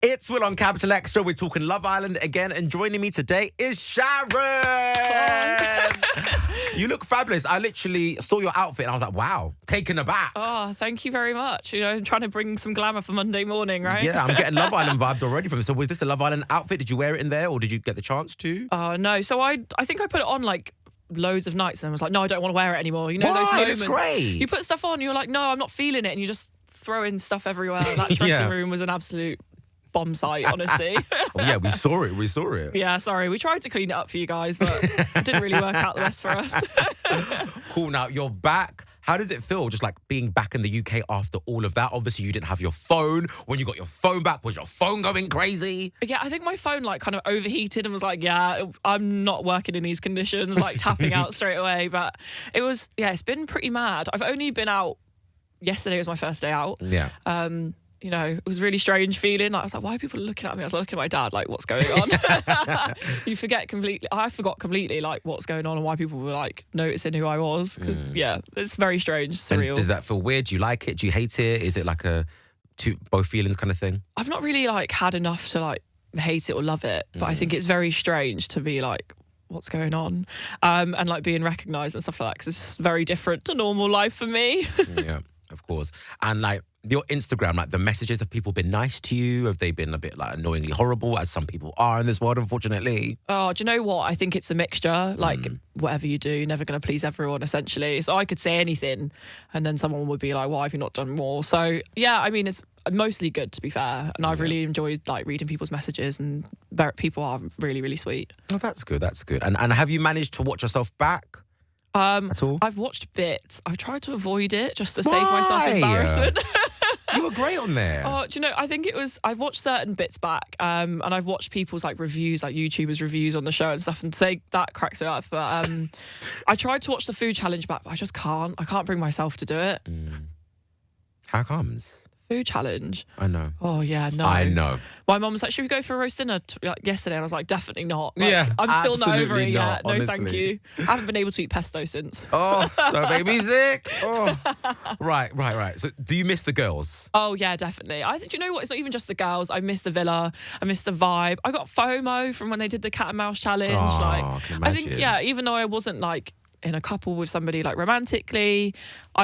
It's Will on Capital Extra. We're talking Love Island again, and joining me today is Sharon. You look fabulous. I literally saw your outfit and I was like, wow, taken aback. Oh, thank you very much. You know, I'm trying to bring some glamour for Monday morning, right? Yeah, I'm getting Love Island vibes already from this. So was this a Love Island outfit? Did you wear it in there or did you get the chance to? Oh, no. So I think I put it on like loads of nights and I was like, no, I don't want to wear it anymore. You know, those moments. It looks great. You put stuff on, you're like, no, I'm not feeling it. And you just throw in stuff everywhere. That dressing room was an absolute bomb site, honestly. Yeah, we saw it. Yeah, sorry. We tried to clean it up for you guys, but it didn't really work out the best for us. Cool. Now, you're back. How does it feel just like being back in the UK after all of that? Obviously, you didn't have your phone. When you got your phone back, was your phone going crazy? Yeah, I think my phone like kind of overheated and was like, yeah, I'm not working in these conditions, like tapping out straight away. But it was, yeah, it's been pretty mad. I've only been out, yesterday was my first day out. Yeah. You know, it was a really strange feeling. Like, I was like, why are people looking at me? I was looking at my dad, like, what's going on? You forget completely. I forgot completely, like, what's going on and why people were, like, noticing who I was. Yeah, it's very strange, surreal. And does that feel weird? Do you like it? Do you hate it? Is it like a both feelings kind of thing? I've not really, like, had enough to, like, hate it or love it. But I think it's very strange to be, like, what's going on? And, like, being recognised and stuff like that. Because it's just very different to normal life for me. Yeah, of course. And, like, your Instagram, like the messages, have people been nice to you? Have they been a bit like annoyingly horrible, as some people are in this world, unfortunately? Oh, do you know what? I think it's a mixture. Like, whatever you do, you're never going to please everyone, essentially. So I could say anything and then someone would be like, why have you not done more? So, yeah, I mean, it's mostly good, to be fair. And I've really enjoyed, like, reading people's messages, and people are really, really sweet. Oh, that's good. That's good. And have you managed to watch yourself back at all? I've watched bits. I've tried to avoid it just to save myself embarrassment. You were great on there. Oh, do you know, I think I've watched certain bits back, and I've watched people's like reviews, like YouTubers' reviews on the show and stuff, and say that cracks me up. But I tried to watch the food challenge back, but I just can't. I can't bring myself to do it. How comes? Food challenge. I know. Oh, yeah, no. I know. My mum was like, should we go for a roast dinner yesterday? And I was like, definitely not. Like, yeah, I'm still not over it yet. Honestly. No, thank you. I haven't been able to eat pesto since. Oh, don't make me sick. Oh. Right. So do you miss the girls? Oh, yeah, definitely. Do you know what? It's not even just the girls. I miss the villa. I miss the vibe. I got FOMO from when they did the cat and mouse challenge. I think, yeah, even though I wasn't like in a couple with somebody like romantically,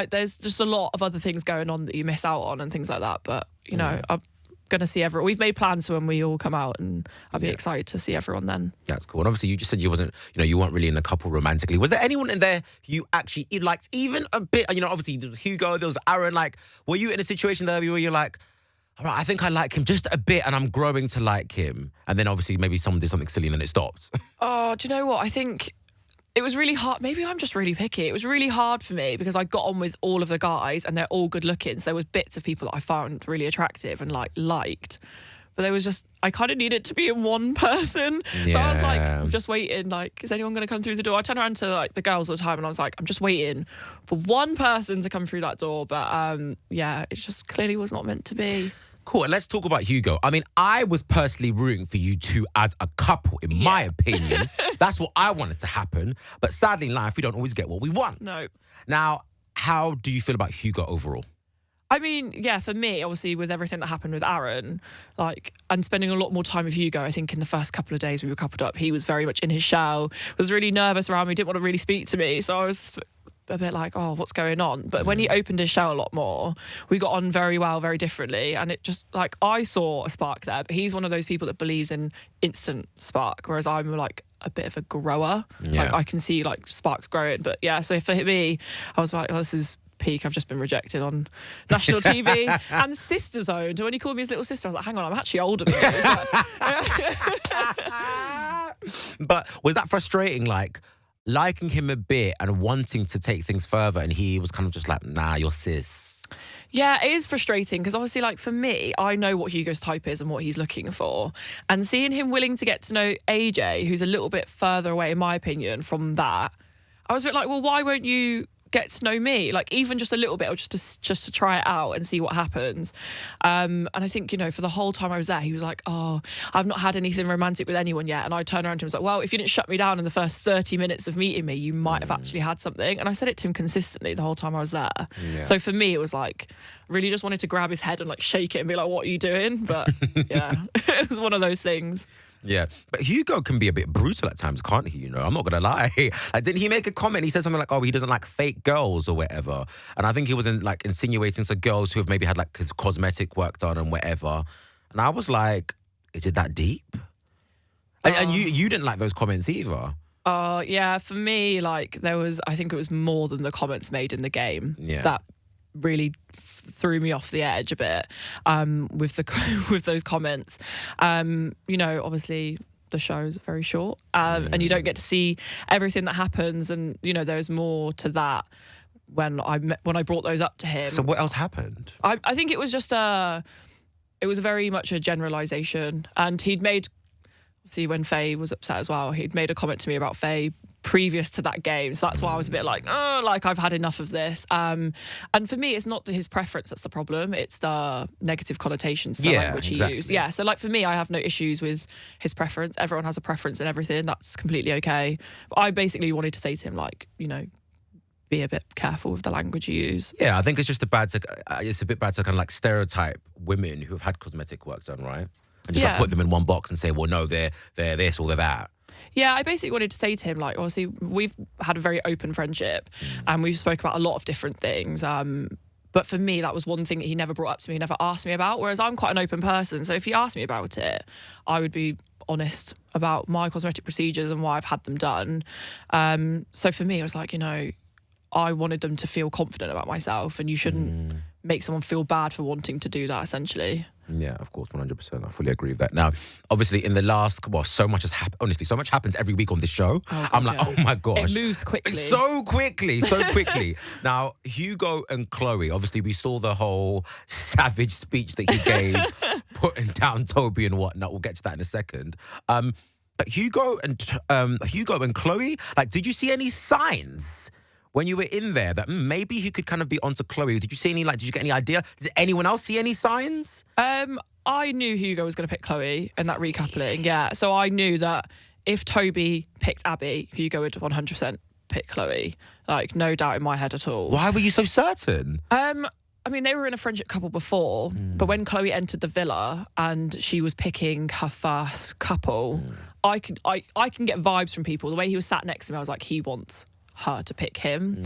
there's just a lot of other things going on that you miss out on and things like that. But, you know, I'm going to see everyone. We've made plans for when we all come out, and I'll be excited to see everyone then. That's cool. And obviously you just said you weren't really in a couple romantically. Was there anyone in there you actually liked even a bit? You know, obviously there was Hugo, there was Aaron. Like, were you in a situation there where you're like, all right, I think I like him just a bit and I'm growing to like him? And then obviously maybe someone did something silly and then it stopped. Oh, do you know what? I think it was really hard. Maybe I'm just really picky. It was really hard for me because I got on with all of the guys and they're all good looking. So there was bits of people that I found really attractive and liked. But there was just, I kind of needed to be in one person. Yeah. So I was like, just waiting, like, is anyone going to come through the door? I turned around to like the girls all the time and I was like, I'm just waiting for one person to come through that door. But yeah, it just clearly was not meant to be. Cool, and let's talk about Hugo. I mean, I was personally rooting for you two as a couple, in my opinion. That's what I wanted to happen. But sadly in life, we don't always get what we want. No. Now, how do you feel about Hugo overall? I mean, yeah, for me, obviously, with everything that happened with Aaron, and spending a lot more time with Hugo, I think in the first couple of days we were coupled up, he was very much in his shell, was really nervous around me, didn't want to really speak to me. So I was a bit like, oh, what's going on? But when he opened his shell a lot more, we got on very well, very differently. And it just, like, I saw a spark there, but he's one of those people that believes in instant spark, whereas I'm like a bit of a grower. Yeah. Like, I can see like sparks growing. But yeah, so for me, I was like, oh, this is peak. I've just been rejected on national TV and sister zoned. When he called me his little sister, I was like, hang on, I'm actually older than you. But was that frustrating, like liking him a bit and wanting to take things further, and he was kind of just like, nah, you're cis? Yeah, it is frustrating because obviously, like, for me, I know what Hugo's type is and what he's looking for. And seeing him willing to get to know AJ, who's a little bit further away, in my opinion, from that, I was a bit like, well, why won't you get to know me, like even just a little bit, or just to try it out and see what happens. And I think, you know, for the whole time I was there, he was like, oh, I've not had anything romantic with anyone yet. And I turned around to him and was like, well, if you didn't shut me down in the first 30 minutes of meeting me, you might have actually had something. And I said it to him consistently the whole time I was there. Yeah. So for me, it was like, really just wanted to grab his head and like shake it and be like, what are you doing? But yeah, it was one of those things. Yeah, but Hugo can be a bit brutal at times, can't he? You know, I'm not gonna lie. Like, didn't he make a comment? He said something like, "Oh, he doesn't like fake girls or whatever," and I think he was insinuating some girls who have maybe had like his cosmetic work done and whatever. And I was like, "Is it that deep?" And you didn't like those comments either. Yeah, for me, like I think it was more than the comments made in the game that really threw me off the edge a bit with those comments. You know, obviously the show's very short, and you don't get to see everything that happens, and you know there's more to that when I brought those up to him. So what else happened? I think it was just it was very much a generalisation, and he'd made, obviously when Faye was upset as well, he'd made a comment to me about Faye previous to that game, so that's why I was a bit like, oh, like I've had enough of this. And for me, it's not his preference that's the problem; it's the negative connotations to language he used. Yeah, so like for me, I have no issues with his preference. Everyone has a preference in everything. That's completely okay. But I basically wanted to say to him, like, you know, be a bit careful with the language you use. Yeah, I think it's just it's a bit bad to kind of like stereotype women who have had cosmetic work done, right? And just like put them in one box and say, well, no, they're this or they're that. Yeah, I basically wanted to say to him, like, obviously, we've had a very open friendship and we've spoke about a lot of different things. But for me, that was one thing that he never brought up to me, he never asked me about, whereas I'm quite an open person. So if he asked me about it, I would be honest about my cosmetic procedures and why I've had them done. So for me, it was like, you know, I wanted them to feel confident about myself, and you shouldn't make someone feel bad for wanting to do that, essentially. Yeah, of course, 100%. I fully agree with that. Now, obviously, in the last, so much has happened. Honestly, so much happens every week on this show. God, I'm like, oh my gosh. It moves quickly. So quickly. Now, Hugo and Chloe, obviously, we saw the whole savage speech that he gave, putting down Toby and whatnot. We'll get to that in a second. But Hugo and Chloe, like, did you see any signs when you were in there that maybe he could kind of be onto Chloe? Did you see any, did you get any idea? Did anyone else see any signs? I knew Hugo was going to pick Chloe in that recoupling, yeah. So I knew that if Toby picked Abby, Hugo would 100% pick Chloe. Like, no doubt in my head at all. Why were you so certain? I mean, they were in a friendship couple before, but when Chloe entered the villa and she was picking her first couple, I can get vibes from people. The way he was sat next to me, I was like, he wants her to pick him.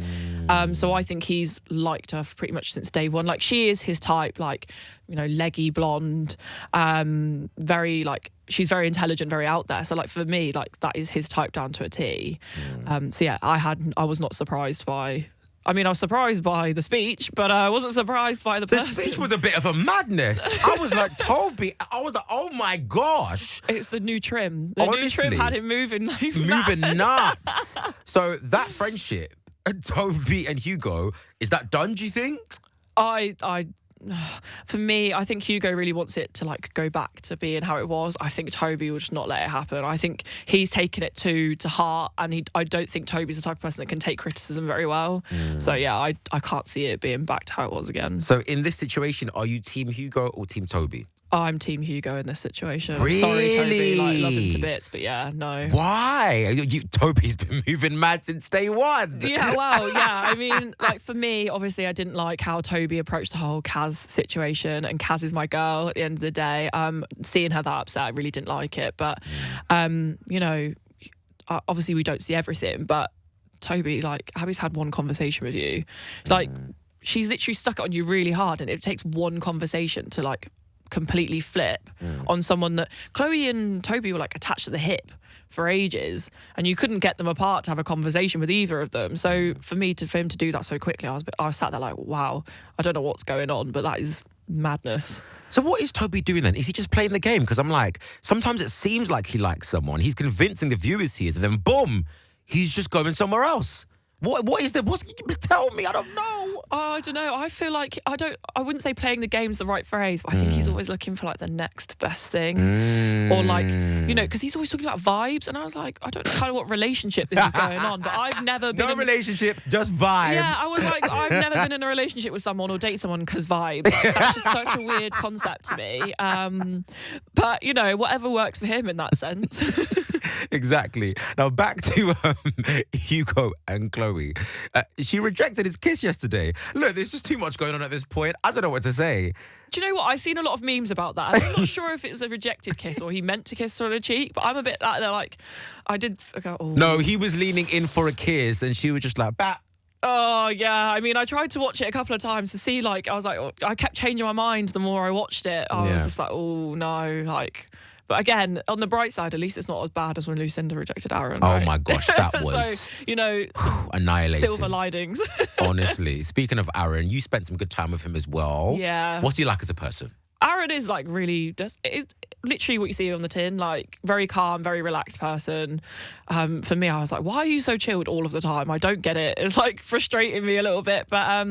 So I think he's liked her pretty much since day one. Like, she is his type, like, you know, leggy blonde, very, like, she's very intelligent, very out there. So, like, for me, like, that is his type down to a T. So yeah, I was not surprised by, I mean, I was surprised by the speech, but I wasn't surprised by the person. The speech was a bit of a madness. I was like, Toby, I was like, oh my gosh. It's the new trim. The new trim had him moving nuts. So that friendship, Toby and Hugo, is that done, do you think? For me, I think Hugo really wants it to, like, go back to being how it was. I think Toby will just not let it happen. I think he's taken it to heart, and I don't think Toby's the type of person that can take criticism very well. So yeah, I can't see it being back to how it was again. So in this situation, are you Team Hugo or Team Toby? I'm Team Hugo in this situation. Really? Sorry, Toby. Like, love him to bits, but yeah, no. Why? Toby's been moving mad since day one. Yeah, well, yeah. I mean, like, for me, obviously, I didn't like how Toby approached the whole Kaz situation, and Kaz is my girl at the end of the day. Seeing her that upset, I really didn't like it. But, you know, obviously, we don't see everything, but Toby, like, Abby's had one conversation with you. Like, she's literally stuck it on you really hard, and it takes one conversation to, like, completely flip on someone that Chloe and Toby were, like, attached to the hip for ages, and you couldn't get them apart to have a conversation with either of them. So for him to do that so quickly, I was sat there like, wow, I don't know what's going on, but that is madness. So what is Toby doing then? Is he just playing the game? Because I'm like, sometimes it seems like he likes someone, he's convincing the viewers he is, and then boom, he's just going somewhere else. What is there? Tell me, I don't know. I don't know. I feel like I wouldn't say playing the game's the right phrase, but I think he's always looking for like the next best thing. Or like, you know, because he's always talking about vibes. And I was like, I don't know kind of what relationship this is going on, but I've never been No relationship, just vibes. Yeah, I was like, I've never been in a relationship with someone or date someone because vibes. Like, that's just such a weird concept to me. But, you know, whatever works for him in that sense. Exactly. Now back to Hugo and Chloe. She rejected his kiss yesterday. Look, there's just too much going on at this point. I don't know what to say. Do you know what? I've seen a lot of memes about that. I'm not sure if it was a rejected kiss or he meant to kiss her on the cheek, but I'm a bit like, I did go, oh. No, he was leaning in for a kiss and she was just like, bah. Oh, yeah. I mean, I tried to watch it a couple of times to see, like, I was like, oh, I kept changing my mind the more I watched it. I was just like, oh, no, like... But again, on the bright side, at least it's not as bad as when Lucinda rejected Aaron. Oh my gosh, that was... So, you know, annihilating. Silver linings. Honestly. Speaking of Aaron, you spent some good time with him as well. Yeah. What's he like as a person? Aaron is like really just it's literally what you see on the tin, like very calm, very relaxed person. For me, I was like, why are you so chilled all of the time? I don't get it. It's like frustrating me a little bit. But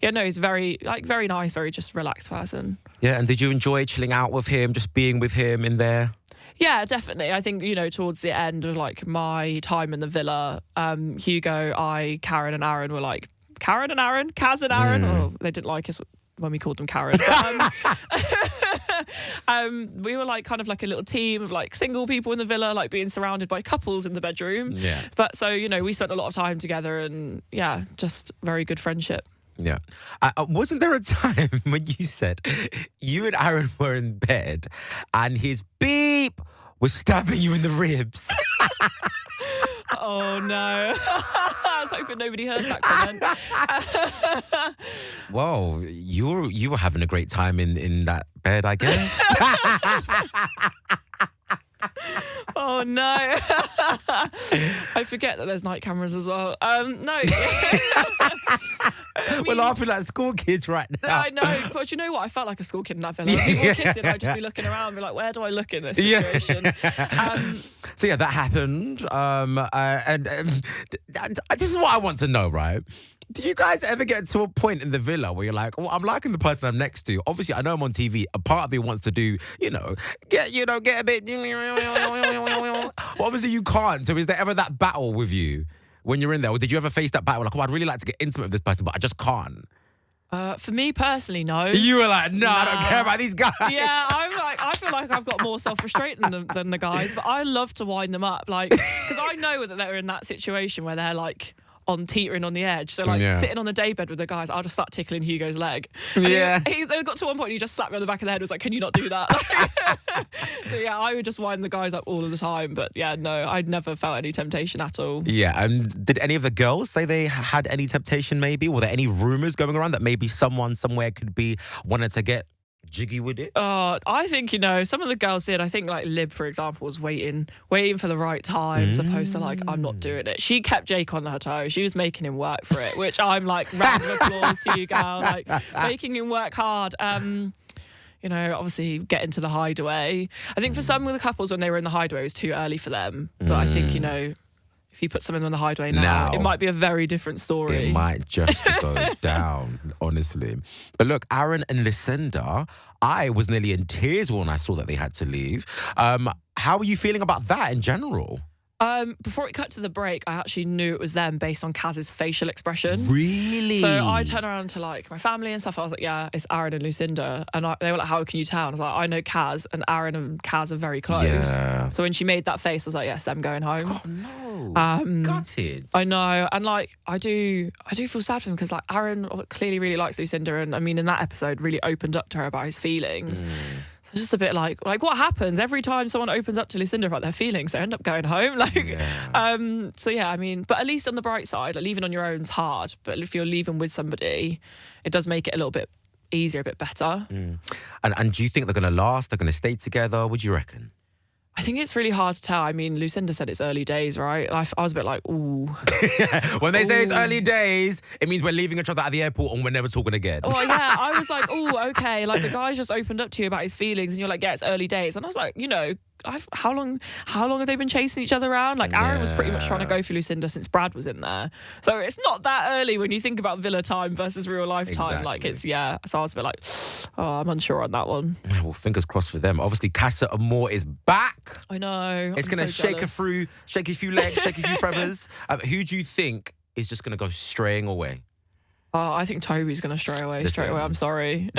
yeah, no, he's very nice, very just relaxed person. Yeah, and did you enjoy chilling out with him, just being with him in there? Yeah, definitely. I think, you know, towards the end of like my time in the villa, Hugo, Karen and Aaron were like, Karen and Aaron? Kaz and Aaron? Oh, they didn't like us when we called them Karen. But, we were like kind of like a little team of like single people in the villa, like being surrounded by couples in the bedroom. Yeah. But so, you know, we spent a lot of time together and yeah, just very good friendship. Yeah. Wasn't there a time when you said you and Aaron were in bed and his beep was stabbing you in the ribs? Oh no. I was hoping nobody heard that comment. Well, you were having a great time in that bed, I guess. Oh no. I forget that there's night cameras as well. No. We're laughing like school kids right now. I know, but you know what? I felt like a school kid in that film. People were kissing, I'd just be looking around and be like, where do I look in this situation? So yeah, that happened. And this is what I want to know, right? Do you guys ever get to a point in the villa where you're like, well, I'm liking the person I'm next to. Obviously, I know I'm on TV. A part of me wants to do, get a bit. Well, obviously, you can't. So is there ever that battle with you when you're in there? Or did you ever face that battle? Like, oh, I'd really like to get intimate with this person, but I just can't. For me personally, no. You were like, no, I don't care about these guys. Yeah, I feel like I've got more self-restraint than the guys, but I love to wind them up, like, because I know that they're in that situation where they're like teetering on the edge. So like sitting on the daybed with the guys, I'll just start tickling Hugo's leg. And he got to one point, he just slapped me on the back of the head and was like, can you not do that? So yeah, I would just wind the guys up all of the time. But yeah, no, I'd never felt any temptation at all. Yeah, and did any of the girls say they had any temptation maybe? Were there any rumours going around that maybe someone somewhere could be wanting to get jiggy with it? I think, some of the girls did. I think like Lib, for example, was waiting for the right time, as opposed to like, I'm not doing it. She kept Jake on her toe. She was making him work for it, which I'm like, round of applause to you, girl. Like, making him work hard. Obviously getting to the hideaway. I think for some of the couples, when they were in the hideaway, it was too early for them. But I think, if you put someone on the hideaway now, it might be a very different story. It might just go down, honestly. But look, Aaron and Lucinda, I was nearly in tears when I saw that they had to leave. How are you feeling about that in general? Before it cut to the break, I actually knew it was them based on Kaz's facial expression. Really? So I turned around to like my family and stuff. I was like, yeah, it's Aaron and Lucinda. And they were like, how can you tell? And I was like, I know Kaz, and Aaron and Kaz are very close. Yeah. So when she made that face, I was like, yes, them going home. Oh no. Gutted. I know. And like, I do feel sad for them because like Aaron clearly really likes Lucinda. And I mean, in that episode, really opened up to her about his feelings. It's just a bit like what happens every time someone opens up to Lucinda about their feelings, they end up going home. So yeah, I mean, but at least on the bright side, like, leaving on your own's hard. But if you're leaving with somebody, it does make it a little bit easier, a bit better. And do you think they're going to last? They're going to stay together? What do you reckon? I think it's really hard to tell. I mean, Lucinda said it's early days, right? I was a bit like, ooh. When they say it's early days, it means we're leaving each other at the airport and we're never talking again. Well, yeah, I was like, ooh, okay. Like, the guy just opened up to you about his feelings and you're like, yeah, it's early days. And I was like, how long have they been chasing each other around? Like Aaron was pretty much trying to go for Lucinda since Brad was in there. So it's not that early when you think about villa time versus real life time. Exactly. Like it's, yeah. So I was a bit like, oh, I'm unsure on that one. Well, fingers crossed for them. Obviously, Casa Amor is back. I know. It's going to shake a few legs, shake a few feathers. Who do you think is just going to go straying away? I think Toby's going to stray away straight away. I'm sorry.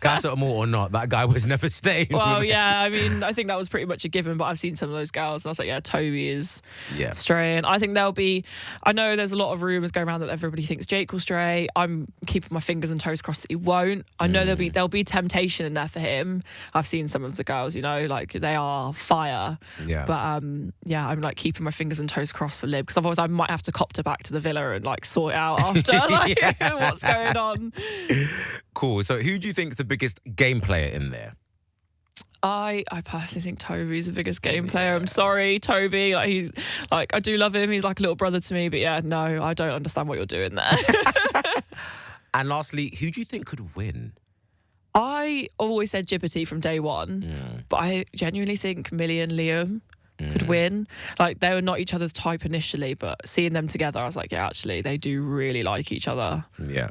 Casa Amor or not, that guy was never staying. Well, yeah, I mean, I think that was pretty much a given, but I've seen some of those girls and I was like, yeah, Toby is straying. I think I know there's a lot of rumours going around that everybody thinks Jake will stray. I'm keeping my fingers and toes crossed that he won't. I know there'll be temptation in there for him. I've seen some of the girls, you know, like they are fire. Yeah. But yeah, I'm like keeping my fingers and toes crossed for Lib because otherwise I might have to copter back to the villa and like sort it out after. Like, what's going on? Cool. So who do you think is the biggest game player in there? I personally think Toby's the biggest game player. I'm sorry, Toby. Like he's like I do love him. He's like a little brother to me. But yeah, no, I don't understand what you're doing there. And lastly, who do you think could win? I always said Gibbity from day one, but I genuinely think Millie and Liam could win. Like they were not each other's type initially, but seeing them together, I was like, yeah, actually, they do really like each other. Yeah.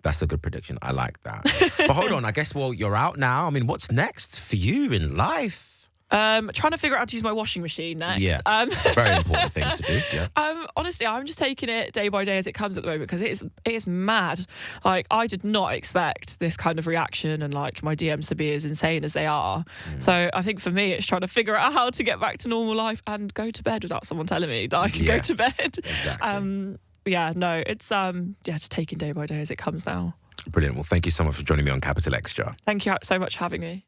That's a good prediction. I like that. But hold on, I guess, well, you're out now. I mean, what's next for you in life? Trying to figure out how to use my washing machine next. Yeah, it's a very important thing to do. Yeah. Honestly, I'm just taking it day by day as it comes at the moment because it is mad. Like I did not expect this kind of reaction and like my DMs to be as insane as they are. So I think for me, it's trying to figure out how to get back to normal life and go to bed without someone telling me that I can go to bed. Exactly. Yeah, no, it's just taking day by day as it comes now. Brilliant. Well, thank you so much for joining me on Capital Extra. Thank you so much for having me.